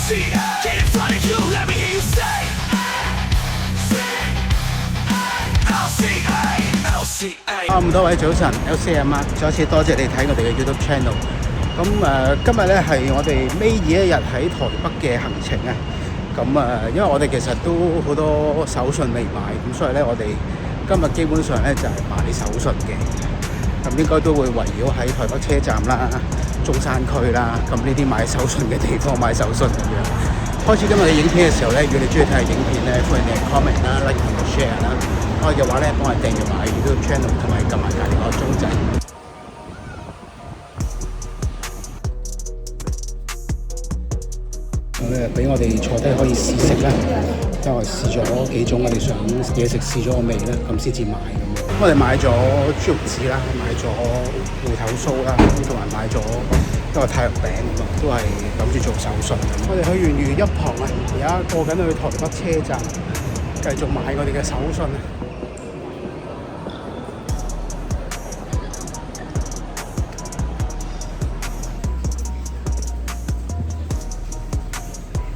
咁多位早晨 ，LCM 啊，再一次多謝你睇我哋嘅 YouTube channel。咁今日咧係我哋尾二一日喺台北嘅行程啊。咁因為我哋其實都好多手信未買，咁所以咧我哋今日基本上咧就係買手信嘅。咁應該都會圍繞喺台北車站啦、中山區啦，咁呢啲買手信嘅地方買手信咁樣。開始今日嘅影片嘅時候咧，如果你中意睇影片咧，歡迎你 comment 啦、like 同埋 share 啦。可以嘅話咧，幫我訂閱埋 YouTube channel 同埋撳埋隔離個鐘仔。咁咧俾我哋坐低可以試食啦，因為我試咗幾種我哋想嘢食，試咗個味啦，咁先至買咁樣。我哋買咗豬肉紙啦，買咗芋頭酥啦，同埋買咗一個太陽餅咁啊，都係諗住做手信。我哋去完魚一旁啊，而家過緊去台北車站，繼續買我哋嘅手信啊！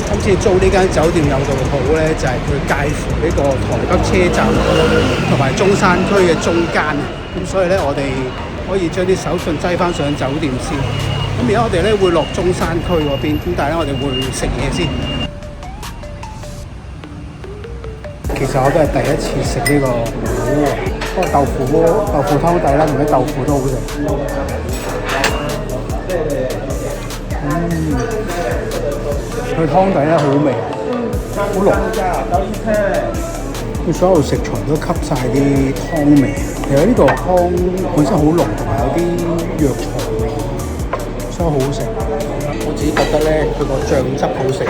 今次租呢間酒店有道好咧，就係佢介乎呢個台北車站同埋中山區嘅中間啊，咁所以咧我哋可以將啲手信擠翻上酒店先。咁而家我哋咧會落中山區嗰邊，咁但係咧我哋會食嘢先。其實我都係第一次食呢個嗰個豆腐湯底啦，同啲豆腐都好食。佢湯底咧好味，好濃。佢所有食材都吸晒啲湯味。其實呢個湯本身好濃，同埋有啲藥材味，所以好好食。我自己覺得咧，佢個醬汁好食，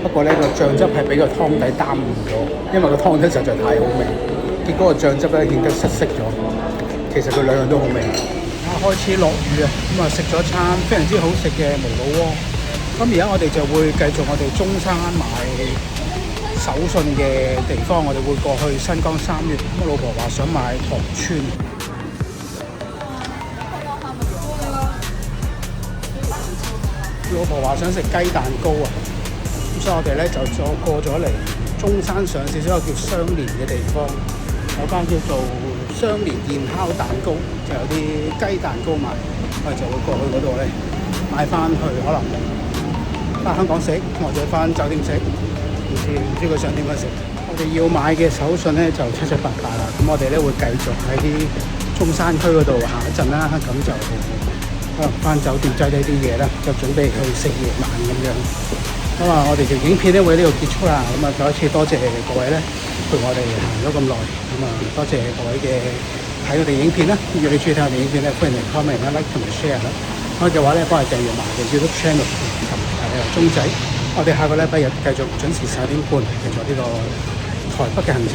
不過咧個醬汁係俾個湯底耽誤咗，因為個湯底實在太好味，結果個醬汁咧顯得失色咗。其實佢兩樣都好味。開始落雨啊，咁啊食咗餐非常之好食嘅無腦鍋。咁而家我哋就會繼續我哋中山買手信嘅地方，我哋會過去新光三越。咁我老婆話想買糖村，老婆話想食雞蛋糕啊，咁所以我哋咧就再過咗嚟中山上少少一個叫雙連嘅地方，有間叫做雙連燕烤蛋糕，就有啲雞蛋糕賣，我哋就會過去嗰度咧買翻去，可能翻香港食，或者翻酒店食，唔知佢想點樣食。我哋要買嘅手信咧就七七八八啦，咁我哋咧會繼續喺中山區嗰度行一陣啦，咁就可能翻酒店擠低啲嘢啦，就準備去食夜晚咁樣。咁啊，我哋條影片咧會喺呢度結束啦。咁啊，再一次多謝各位咧陪我哋行咗咁耐，咁啊多謝各位嘅睇我哋影片啦。如果你中意睇我哋影片咧，歡迎你 comment 啦、like 同埋 share 啦。可以嘅話咧，幫我訂閱埋我哋 YouTube channel 同埋鐘仔。我哋下個禮拜日繼續準時11點半繼續呢個台北嘅行程。